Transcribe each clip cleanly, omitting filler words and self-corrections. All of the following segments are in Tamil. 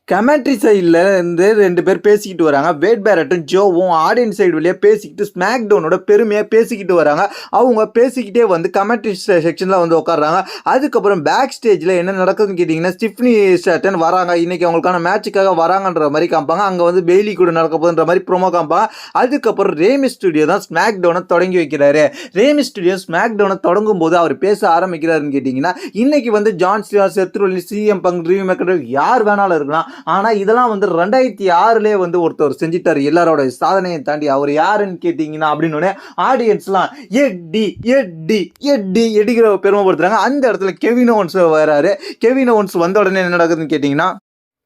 கமெண்ட்ரி சைடில் இருந்து 2 பேர் பேசிக்கிட்டு வராங்க. வேட் பேரட்டும் ஜோவும் ஆடியன்ஸ் சைடு வழியாக பேசிக்கிட்டு ஸ்மாக் டவுனோட பெருமையாக பேசிக்கிட்டு வராங்க. அவங்க பேசிக்கிட்டே வந்து கமெண்ட்ரி செக்ஷனில் வந்து உட்காடுறாங்க. அதுக்கப்புறம் பேக் ஸ்டேஜில் என்ன நடக்குதுன்னு கேட்டிங்கன்னா, ஸ்டிஃப்னி ஸ்டாட்டன் வராங்க. இன்றைக்கி அவங்களுக்கான மேட்சுக்காக வராங்கன்ற மாதிரி காமிப்பாங்க. அங்கே வந்து பெய்லி கூட நடக்க போகுதுன்ற மாதிரி ப்ரோமோ காமிப்பாங்க. அதுக்கப்புறம் ரேமி ஸ்டுடியோ தான் ஸ்மாக் டவுனை தொடங்கி வைக்கிறாரு. ரேமி ஸ்டுடியோ ஸ்மாக் டவுனை தொடங்கும் போது அவர் பேச ஆரம்பிக்கிறாருன்னு கேட்டிங்கன்னா, இன்றைக்கி வந்து John Cena, Seth Rollins, CM Punk, Drew மேக்கர் யார் வேணாலும் இருக்கலாம். ஆனால் இதெல்லாம் வந்து 2006 வந்து ஒருத்தர் செஞ்சிட்டாரு. எல்லாரோட சாதனையை தாண்டி அவர் யாருன்னு கேட்டிங்கன்னா அப்படின்னு ஆடியன்ஸ்லாம் எட்டி எட்டி எட்டி எடிக்கிற பெருமைப்படுத்துறாங்க. அந்த இடத்துல கெவின் ஓவன்ஸ் வராரு. கெவின் ஓவன்ஸ் வந்த உடனே என்ன நடக்குதுன்னு கேட்டிங்கன்னா,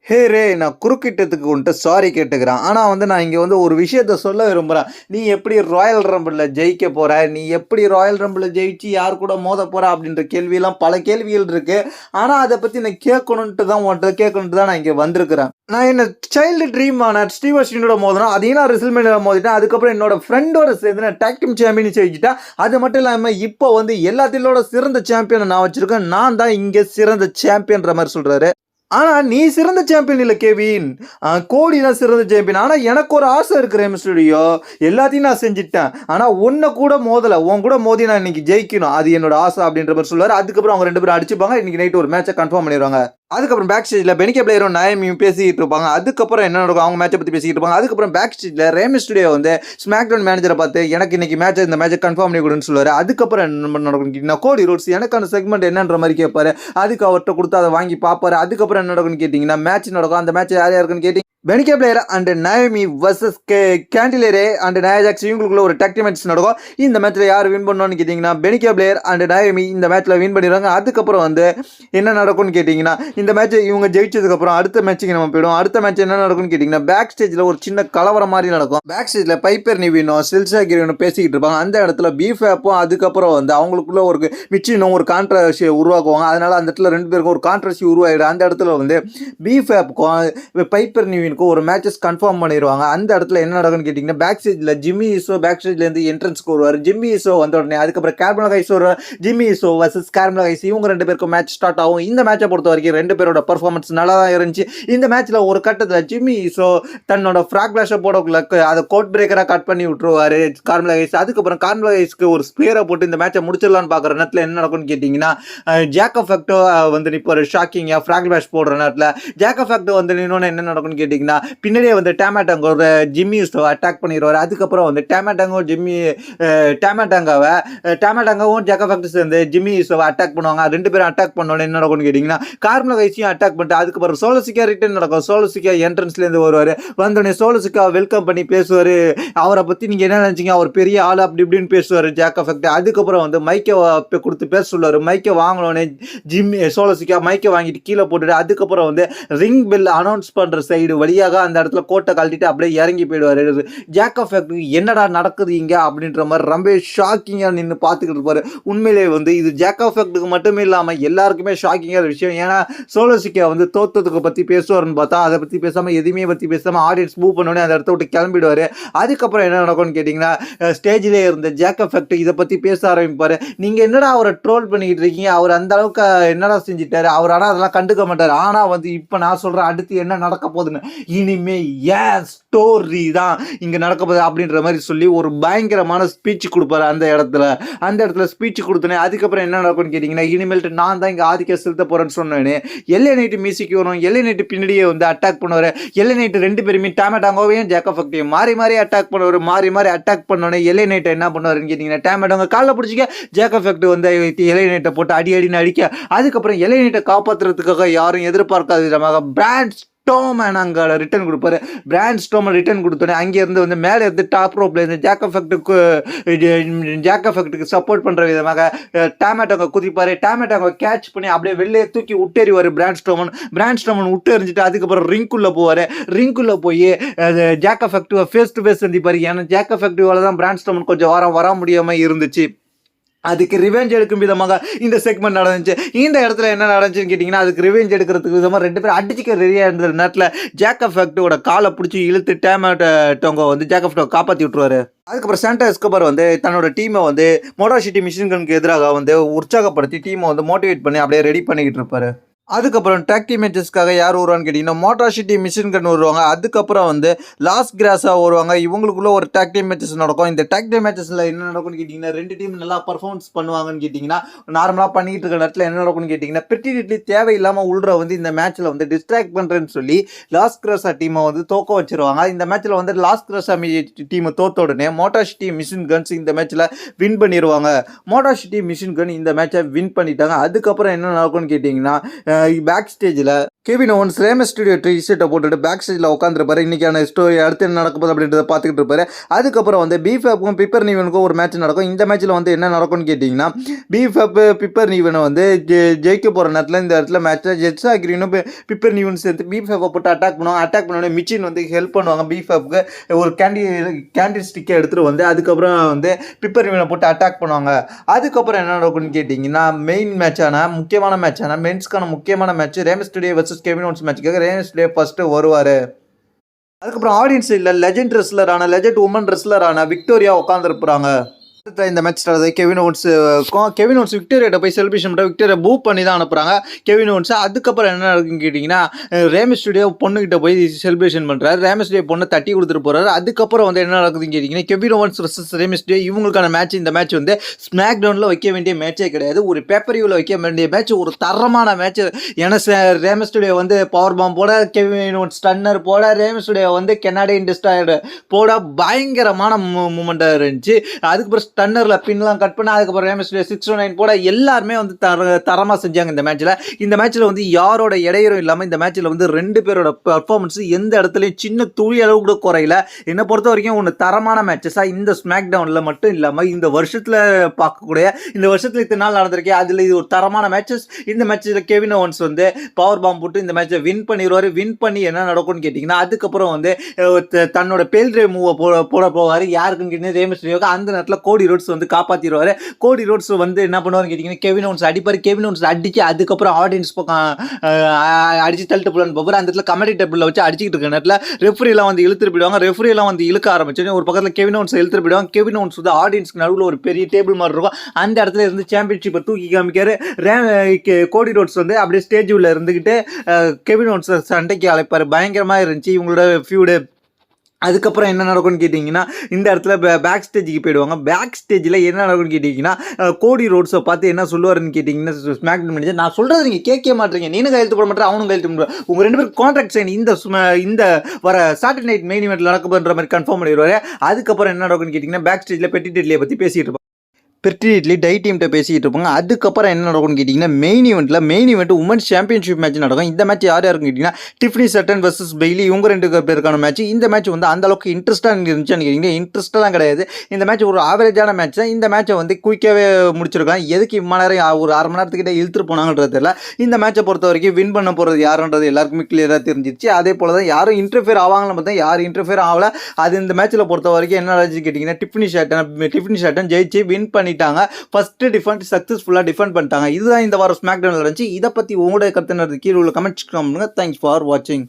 ஹே ரே, நான் குறுக்கிட்டதுக்கு உன்ட்டு சாரி கேட்டுக்கிறேன். ஆனால் வந்து நான் இங்கே வந்து ஒரு விஷயத்த சொல்ல விரும்புகிறேன். நீ எப்படி ராயல் ரம்பிளில் ஜெயிக்க போகிற, நீ எப்படி ராயல் ரம்பிளில் ஜெயிச்சு யார் கூட மோத போகிற அப்படின்ற கேள்வியெல்லாம் பல கேள்விகள் இருக்குது. ஆனால் அதை பற்றி நான் கேட்கணுன்ட்டு தான் நான் இங்கே வந்திருக்கிறேன். நான் என்ன சைல்டு ட்ரீமான ஸ்டீவ் அஸ்டினோட மோதினா அதையும் நான் ரிசல்மேனியில் மோதிட்டேன். அதுக்கப்புறம் என்னோட ஃப்ரெண்டோட சேர்ந்து நான் டாக் டீம் சாம்பியன் ஜெயிச்சிட்டேன். அது மட்டும் இல்லாமல் இப்போ வந்து எல்லாத்திலோட சிறந்த சாம்பியனை நான் வச்சுருக்கேன். நான் தான் இங்கே சிறந்த சாம்பியன்ற மாதிரி சொல்கிறாரு. ஆனால் நீ சிறந்த சாம்பியன் இல்லை கெவின், கோடி தான் சிறந்த சாம்பியன். ஆனால் எனக்கு ஒரு ஆசை இருக்கிற ரேமி ஸ்டுடியோ, எல்லாத்தையும் நான் செஞ்சுட்டேன். ஆனால் உன்னை கூட மோதலை, உன் கூட மோதி நான் இன்னைக்கு ஜெயிக்கணும், அது என்னோட ஆசை அப்படின்ற மாதிரி சொல்லுவார். அதுக்கப்புறம் அவங்க 2 பேரும் அடிச்சுப்பாங்க. இன்னைக்கு நைட்டு ஒரு மேட்சை கன்ஃபார்ம் பண்ணிடுவாங்க. அதுக்கப்புறம் பேக் ஸ்டேஜில் பெனிகே பிளேயரும் நயமியும் பேசிக்கிட்டு இருப்பாங்க. அதுக்கப்புறம் என்ன நடக்கும், அவங்க மேட்சை பற்றி பேசிக்கிட்டு இருப்பாங்க. அதுக்கப்புறம் பேக் ஸ்டேஜில் ரேமி ஸ்டுடியோ வந்து ஸ்மாக் டவுன் மேனேஜரை பார்த்து எனக்கு இன்னைக்கு இந்த மேட்சை கன்ஃபார்ம் பண்ணி கொடுன்னு சொல்லுவார். அதுக்கப்புறம் என்ன நடக்கும், கோடி ரோட்ஸ் எனக்கான செக்மெண்ட் என்னன்ற மாதிரி கேட்பாரு. அதுக்கு அவர்கிட்ட கொடுத்து அதை வாங்கி பார்ப்பாரு. அதுக்கப்புறம் என்ன நடக்கும்னு கேட்டிங்கன்னா, மேட்ச் நடக்கும். அந்த மேட்ச் யார் யாருக்குன்னு கேட்டிங்க, Bianca Belair and Naomi versus Candice LeRae and Nia Jax, இவங்களுக்குள்ள ஒரு டாக் டீம் மேட்ச் நடக்கும். இந்த மேட்ச்சில் யார் வின் பண்ணணும்னு கேட்டிங்கன்னா, பெனிகே பிளேயர் அண்ட் நயோமி இந்த மேட்ச்சில் வின் பண்ணிடுவாங்க. அதுக்கப்புறம் வந்து என்ன நடக்கும்னு கேட்டிங்கன்னா, இந்த மேட்ச் இவங்க ஜெயிச்சதுக்கப்புறம் அடுத்த மேட்ச்சுக்கு நம்ம போயிடும். அடுத்த மேட்ச் என்ன நடக்கும்னு கேட்டிங்கன்னா, பேக் ஸ்டேஜில் ஒரு சின்ன கலவரம் மாதிரி நடக்கும். பேக் ஸ்டேஜில் பைப்பர் நிவினும் சில்சா கிரீனும் பேசிக்கிட்டு இருப்பாங்க. அந்த இடத்துல பீஃபேப்பும் அதுக்கப்புறம் வந்து அவங்களுக்குள்ள ஒரு மிச்சினும் ஒரு கான்ட்ரவர்சியை உருவாக்குவாங்க. அதனால் அந்த இடத்துல 2 பேருக்கும் ஒரு கான்ட்ரவர்சி உருவாகிடும். அந்த இடத்துல வந்து பீஃபேப்புக்கும் பைப்பர் நிவின் ஒரு மேட்சஸ் கன்ஃபார்ம் பண்ணிடுவாங்க. அந்த இடத்துல என்ன நடக்குன்னு கேட்டிங்கன்னா, பேக் ஸ்டேஜில் ஜிம்மி ஈசோ பேக் ஸ்டேஜ்லேருந்து என்ட்ரன்ஸ்க்கு வருவார். ஜிம்மி ஈசோ வந்த உடனே அதுக்கப்புறம் கார்மெலோ ஹைஸ் வருவார். ஜிம்மி ஈசோ வர்சஸ் கார்மெலோ ஹைஸ், இவங்க 2 பேருக்கும் மேட்ச் ஸ்டார்ட் ஆகும். இந்த மேட்சை பொறுத்த வரைக்கும் 2 பேரோட பர்ஃபார்மன்ஸ் நல்லா தான் இருந்துச்சு. இந்த மேட்ச்சில் ஒரு கட்டத்தில் ஜிம்மி ஈசோ தன்னோட ஃப்ராக் பிளாஷை போடக்குள்ள அதை கோட் பிரேக்கராக கட் பண்ணி விட்டுருவார் கார்மெலோ ஹைஸ். அதுக்கப்புறம் கார்மெலோ ஹைஸ்க்கு ஒரு ஸ்பேரை போட்டு இந்த மேட்சை முடிச்சிடலான்னு பார்க்குற நேரத்தில் என்ன நடக்கும்னு கேட்டிங்கன்னா, ஜாக் ஃபேக்டோ வந்து இப்போ ஒரு ஷாக்கிங்காக ஃப்ராக் பிளாஷ் போடுற நேரத்தில் ஜாக் ஃபேக்டோ வந்து இன்னொன்று என்ன நடக்கும்னு கேட்டிங்கன்னா, பின்னாடியே வந்து டேமாட்டாங்கோ ஜிம்மி ஈசோவை அட்டாக் பண்ணிடுவார். அதுக்கப்புறம் வந்து டேமாட்டாங்காவும் ஜாக் ஃபேக்டோ சேர்ந்து ஜிம்மி ஈசோவை அட்டாக் பண்ணுவாங்க. 2 பேரும் அட்டாக் பண்ணோன்னு என்ன நடக்கும்னு கேட்டிங்கன்னா, கார்மெலோ ஹைஸையும் அட்டாக் பண்ணிட்டு அதுக்கப்புறம் சோலோசிக்கா ரிட்டர்ன் நடக்கும். சோலோசிக்கா என்ட்ரன்ஸ்லேருந்து வருவார். வந்தோடனே சோலோசிக்கா வெல்கம் பண்ணி பேசுவார். அவரை பற்றி நீங்கள் என்ன நினச்சிங்க, அவர் பெரிய ஆள் அப்படி இப்படின்னு பேசுவார் ஜாக் ஃபேக்டோ. அதுக்கப்புறம் வந்து மைக்கை கொடுத்து பேச சொல்லுவார். மைக்கை வாங்கினோடனே சோலோசிக்கா மைக்கை வாங்கிட்டு கீழே போட்டுட்டு அதுக்கப்புறம் வந்து ரிங் பெல் அனௌன்ஸ் பண்ணுற சைடு வழியாக அந்த இடத்துல கோட்டை கழட்டிட்டு அப்படியே இறங்கி போயிடுவார். ஜாக் ஃபேக்டரி என்னடா நடக்குது இங்கே அப்படின்ற மாதிரி ரொம்ப ஷாக்கிங்காக நின்று பார்த்துக்கிட்டு இருப்பார். உண்மையிலே வந்து இது ஜாக் ஃபேக்டருக்கு மட்டுமே இல்லாமல் எல்லாருக்குமே ஷாக்கிங்கான விஷயம். ஏன்னா சோலோசிக்கா வந்து தோத்ததுக்கு பற்றி பேசுவார்னு பார்த்தா அதை பற்றி பேசாமல் எதுவுமே பற்றி பேசாமல் ஆடியன்ஸ் மூவ் பண்ணோடனே அந்த இடத்த விட்டு கிளம்பிடுவார். அதுக்கப்புறம் என்ன நடக்கும்னு கேட்டிங்கன்னா, ஸ்டேஜிலே இருந்த ஜாக் ஃபேக்டரி இதை பற்றி பேச ஆரம்பிப்பார். நீங்கள் என்னடா அவரை ட்ரோல் பண்ணிக்கிட்டு இருக்கீங்க, அவர் அந்த அளவுக்கு என்னடா செஞ்சுட்டாரு, அவர் ஆனால் அதெல்லாம் கண்டுக்க மாட்டார். ஆனால் வந்து இப்போ நான் சொல்கிறேன் அடுத்து என்ன நடக்க போகுதுன்னு, இனிமே ஏன் ஸ்டோரி தான் இங்கே நடக்க போகுது அப்படின்ற மாதிரி சொல்லி ஒரு பயங்கரமான ஸ்பீச் கொடுப்பாரு. அந்த இடத்துல ஸ்பீச் கொடுத்தனே அதுக்கப்புறம் என்ன நடக்கும்னு கேட்டிங்கன்னா, இனிமேல்ட்டு நான் தான் இங்கே ஆதிக்கம் செலுத்த போகிறேன்னு சொன்னேனே. எல்ஏ நைட்டு மியூசிக் வரும். எல்ஏ நைட்டு பின்னாடியே வந்து அட்டாக் பண்ணுவார். எல்ஏ நைட்டு 2 பேருமே டேமாட்டாங்கோவையும் ஜாக் ஃபேக்டரியும் மாறி அட்டாக் பண்ணுவார். மாறி அட்டாக் பண்ணோன்னே எல்ஏ நைட்டை என்ன பண்ணுவாருன்னு கேட்டிங்கன்னா, டேமாட்டாங்க காலில் பிடிச்சிக்க ஜாக் ஃபேக்டரி வந்து எல்ஏ நைட்டை போட்டு அடின்னு அடிக்க அதுக்கப்புறம் எல்ஏ நைட்டை காப்பாற்றுறதுக்காக யாரும் எதிர்பார்க்காத விதமாக பிராண்ட் ஸ்டோமன் அங்கே ரிட்டர்ன் கொடுப்பாரு. பிராண்ட் ஸ்டோமன் ரிட்டர்ன் கொடுத்தோன்னே அங்கேருந்து வந்து மேலே இருந்து டாப் ரோப்பில் இருந்து ஜாக் ஃபேக்டருக்கு சப்போர்ட் பண்ணுற விதமாக டேமாட்டோங்க குதிப்பார். டேமாட்டோங்க கேட்ச் பண்ணி அப்படியே வெளியே தூக்கி விட்டெறிவார் பிராண்ட் ஸ்டோமன் விட்டு எறிஞ்சிட்டு அதுக்கப்புறம் ரிங்குள்ளே போவார். ரிங்குள்ளே போய் ஜாக் ஃபேக்டரை ஃபேஸ் டு ஃபேஸ் சந்திப்பார். ஏன்னா ஜாக் ஃபேக்டரியால் தான் பிராண்ட் ஸ்டோமன் கொஞ்சம் வர முடியாமல் இருந்துச்சு. அதுக்கு ரிவெஞ்ச் எடுக்கும் விதமாக இந்த செக்மெண்ட் நடந்துச்சு. இந்த இடத்துல என்ன நடந்துச்சுன்னு கேட்டிங்கன்னா, அதுக்கு ரிவெஞ்ச் எடுக்கிறதுக்கு விதமாக 2 பேரும் அடிச்சுக்க ரெடியாக இருந்த நேரத்தில் ஜாக் ஃபேக்டரோட காலை பிடிச்சி இழுத்து டேமாட்டோங்க வந்து ஜாக் ஃபேக்டரை காப்பாற்றி விட்டுருவாரு. அதுக்கப்புறம் சாண்டா எஸ்கோபார் வந்து தன்னோட டீமை வந்து மோட்டார் சிட்டி மிஷின் கனுக்கு எதிராக வந்து உற்சாகப்படுத்தி டீமை வந்து மோட்டிவேட் பண்ணி அப்படியே ரெடி பண்ணிக்கிட்டு இருப்பாரு. அதுக்கப்புறம் டாக் டீம் மேட்சஸ்க்காக யார் வருவான்னு கேட்டிங்கன்னா மோட்டார் சிட்டி மிஷின் கன் வருவாங்க. அதுக்கப்புறம் வந்து லாஸ் கிராஸா வருவாங்க. இவங்களுக்குள்ள ஒரு டாக் டீம் மேட்சஸ் நடக்கும். இந்த டாக் டீம் மேட்சஸில் என்ன நடக்கும்னு கேட்டிங்கன்னா 2 டீம் நல்லா பர்ஃபார்மன்ஸ் பண்ணுவாங்கன்னு கேட்டிங்கன்னா நார்மலாக பண்ணிட்டு இருக்க நேரத்தில் என்ன நடக்கும்னு கேட்டிங்கன்னா பெட்டி இட்லி தேவையில்லாமல் உள்ற வந்து இந்த மேட்ச்சில் வந்து டிஸ்ட்ராக்ட் பண்ணுறேன்னு சொல்லி லாஸ் கிராஸா டீமை வந்து தோக்க வச்சிருவாங்க. இந்த மேட்ச்சில் வந்து லாஸ் கிராஸா டீமை தோத்த உடனே மோட்டார் சிட்டி மிஷின் கன்ஸ் இந்த மேட்ச்சில் வின் பண்ணிடுவாங்க. மோட்டார் சிட்டி மிஷின் கன் இந்த மேட்சை வின் பண்ணிட்டாங்க. அதுக்கப்புறம் என்ன நடக்கும்னு கேட்டிங்கன்னா பேக் ஸ்டேஜில் கெவின் ஓவன்ஸ் ரேமஸ் ஸ்டுடியோ டி-ஷர்ட்டை போட்டுட்டு பேக் ஸ்டேஜில் உட்காந்துருப்பாரு. இன்றைக்கான ஸ்டோரி அடுத்து என்ன நடக்க போகுது அப்படின்றத பார்த்துக்கிட்டு இருப்பாரு. அதுக்கப்புறம் வந்து பீஃபேப்புக்கும் பிப்பர் நீவனுக்கும் ஒரு மேட்ச் நடக்கும். இந்த மேட்ச்சில் வந்து என்ன நடக்கும்னு கேட்டிங்கன்னா பீஃபேப்பு பிப்பர் நீவனை வந்து ஜெயிக்க போகிற நேரத்தில் இந்த இடத்துல மேட்ச்சில் ஜெட்ஸா கிரீனும் பிப்பர் நீவன் சேர்த்து பீஃபேப்பை போட்டு அட்டாக் பண்ணுவாங்க. அட்டாக் பண்ணோடனே மிச்சின் வந்து ஹெல்ப் பண்ணுவாங்க. பீஃபேப்புக்கு ஒரு கேண்டி ஸ்டிக்கை எடுத்துகிட்டு வந்து அதுக்கப்புறம் வந்து பிப்பர் நீவனை போட்டு அட்டாக் பண்ணுவாங்க. அதுக்கப்புறம் என்ன நடக்கும்னு கேட்டிங்கன்னா மெயின் மேட்சான முக்கியமான மேட்சான மென்ஸ்க்கான முக்கியமான மேட்ச் ரேமஸ் ஸ்டுடியோ வர்சஸ் கெவின் ஓவன்ஸ் மேட்சுக்காக ரேமஸ் ஸ்டுடியோ ஃபர்ஸ்ட் வருவார். அதுக்கப்புறம் ஆடியன்ஸ் இல்லை லெஜெண்ட் உமன் ரெஸ்லரான விக்டோரியா உட்காந்துருப்பாங்க. இந்த மேட்ச் கெவின் ஓவன்ஸ் விக்டோரியா போய் செலிப்ரேஷன் பண்ணுற விக்டோரியா பூ பண்ணி தான் அனுப்புகிறாங்க கெவின் ஓவன்ஸ். அதுக்கப்புறம் என்ன நடக்குன்னு கேட்டிங்கன்னா ரேமஸ் ஸ்டுடியோ பொண்ணுகிட்ட போய் செலிப்ரேஷன் பண்ணுறாரு. ரேமஸ் ஸ்டுடியோ பொண்ணை தட்டி கொடுத்துட்டு போகிறாரு. அதுக்கப்புறம் வந்து என்ன நடக்குதுன்னு கேட்டிங்கன்னா Kevin Owens versus Remus studio இவங்களுக்கான மேட்ச். இந்த மேட்ச் வந்து ஸ்மாக் டவுனில் வைக்க வேண்டிய மேட்சே கிடையாது. ஒரு பேப்பர் வைக்க வேண்டிய மேட்ச், ஒரு தரமான மேட்ச். ஏன்னா ரேமஸ் ஸ்டுடியோ வந்து பவர் பாம் போட, கெவின் ஓவன்ஸ் ஸ்டன்னர் போட, ரேமஸ் ஸ்டுடியோ வந்து கெனடியன் டிஸ்ட்ராயர் போட பயங்கரமான மூமெண்ட்டாக இருந்துச்சு. அதுக்கப்புறம் டன்னரில் பின்லாம் கட் பண்ண அதுக்கப்புறம் ரேமஸ் 609 போட எல்லாருமே வந்து தரமாக செஞ்சாங்க. இந்த மேட்ச்சில் வந்து யாரோட இடையூறும் இல்லாமல் இந்த மேட்ச்சில் வந்து 2 பேரோட பர்ஃபார்மன்ஸ் எந்த இடத்துலையும் சின்ன துளி அளவு கூட குறையில. என்னை பொறுத்த வரைக்கும் ஒன்று தரமான மேட்சஸாக இந்த ஸ்மாக் டவுனில் மட்டும் இல்லாமல் இந்த வருஷத்தில் பார்க்கக்கூடிய இந்த வருஷத்தில் இத்தனை நாள் நடந்திருக்கே அதில் இது ஒரு தரமான மேட்சஸ். இந்த மேட்ச்சில் கெவின் ஓவன்ஸ் வந்து பவர் பாம் போட்டு இந்த மேட்சை வின் பண்ணிடுவார். வின் பண்ணி என்ன நடக்கும்னு கேட்டிங்கன்னா அதுக்கப்புறம் வந்து தன்னோட பேல் ட்ரைவ் மூவை போட போவார். யாருக்குன்னு கேட்டிங்கன்னா ரேமஸ் ஸ்டுடியோக்கு. அந்த நேரத்தில் கோடி ரோட்ஸ் வந்து காப்பாற்றிடுவார். கோடி ரோட்ஸ் வந்து என்ன பண்ணுவார்னு கேட்டிங்கன்னா கெவின் ஓவன்ஸ் அடிப்பார். கெவின் ஓவன்ஸ் அடிச்சு அதுக்கப்புறம் ஆடியன்ஸ் பக்கம் அடிச்சு தள்ளிட்டு போகலான்னு போவார். அந்த இடத்துல கமெடி டேபிளில் வச்சு அடிச்சுக்கிட்டு இருக்க நேரத்தில் ரெஃப்ரிலாம் வந்து இழுத்துட்டு போயிடுவாங்க. ரெஃப்ரிலாம் வந்து இழுக்க ஆரம்பிச்சு ஒரு பக்கத்தில் கெவின் ஓவன்ஸ் இழுத்துட்டு போயிடுவாங்க. கெவின் ஓவன்ஸ் வந்து ஆடியன்ஸ்க்கு நடுவில் ஒரு பெரிய டேபிள் மாதிரி இருக்கும். அந்த இடத்துல இருந்து சாம்பியன்ஷிப்பை தூக்கி காமிக்காரு. கோடி ரோட்ஸ் வந்து அப்படியே ஸ்டேஜ் உள்ள இருந்துக்கிட்டு கெவின் ஓவன்ஸ் சண்டைக்கு அழைப்பார். பயங்கரமாக இருந்துச்சு இவங்களோட ஃபியூடு. அதுக்கப்புறம் என்ன நடக்கும்னு கேட்டிங்கன்னா இந்த இடத்துல பேக் ஸ்டேஜுக்கு போயிடுவாங்க. பேக் ஸ்டேஜில் என்ன நடக்கும்னு கேட்டிங்கன்னா கோடி ரோட்ஸை பார்த்து என்ன சொல்லுவாருன்னு கேட்டிங்கன்னா ஸ்மாக் டவுன் மேனேஜர் நான் சொல்கிறது நீங்கள் கேட்க மாட்டீங்க, நீனும் கையெழுத்து போட மாட்டேன் அவனும் கையெழுத்து போடுவார், உங்கள் 2 பேரும் கான்ட்ராக்ட் சைன் இந்த வர சாட்டர்டே நைட் மெயின் இவெண்ட்டில் நடக்குதுன்ற மாதிரி கன்ஃபார்ம் பண்ணிடுவார். அதுக்கப்புறம் என்ன நடக்கும்னு கேட்டிங்கன்னா பேக் ஸ்டேஜில் பெட்டி டெட்லியை பற்றி பேசிகிட்டு இருப்பாங்க. பெட்டி இட்லி டை டீம்கிட்ட பேசிக்கிட்டு இருப்பாங்க. அதுக்கப்புறம் என்ன நடக்கும்னு கேட்டிங்கன்னா main event women's championship match நடக்கும். இந்த மேட்ச் யார் யாருன்னு கேட்டிங்கன்னா டிஃப்னி சட்டன் வர்சஸ் பெய்லி இவங்க 2 பேருக்கான மேட்ச். இந்த மேட்ச் வந்து அந்த அளவுக்கு இன்ட்ரெஸ்ட்டாக இருந்துச்சுன்னு கேட்டிங்கன்னா இன்ட்ரெஸ்ட்டாக கிடையாது. இந்த மேட்ச் ஒரு ஆவரேஜான மேட்ச் தான். இந்த மேட்சை வந்து குயிக்காகவே முடிச்சிருக்காங்க. எதுக்கு இம்மா நேரம் ஒரு 1/2 மணி நேரத்துக்கிட்ட இழுத்துட்டு போனாங்கன்றது தெரியல. இந்த மேட்சை பொறுத்த வரைக்கும் வின் பண்ண போகிறது யாருன்றது எல்லாருக்குமே கிளியராக தெரிஞ்சிருச்சு. அதே போல் தான் யாரும் இன்டர்ஃபியர் ஆவாங்கன்னு பார்த்தா யாரும் இன்டர்ஃபியர் ஆகல. அது இந்த மேட்ச்சில் பொறுத்த வரைக்கும் என்ன ஆச்சுன்னு கேட்டிங்கன்னா டிஃப்னி ஷாட்டன் ஜெயிச்சு வின் பண்ணிட்டாங்க. ஃபர்ஸ்ட் டிஃபெண்ட் சக்ஸஸ்ஃபுல்லாக டிஃபெண்ட் பண்ணிட்டாங்க. இதுதான் இந்த வாரம் ஸ்மாக் டவுனில் இருந்துச்சு. இதை பற்றி உங்களுடைய கருத்து கீழே உள்ள கமெண்ட்ஸ் பண்ணுங்க. தேங்க்ஸ் ஃபார் வாட்சிங்.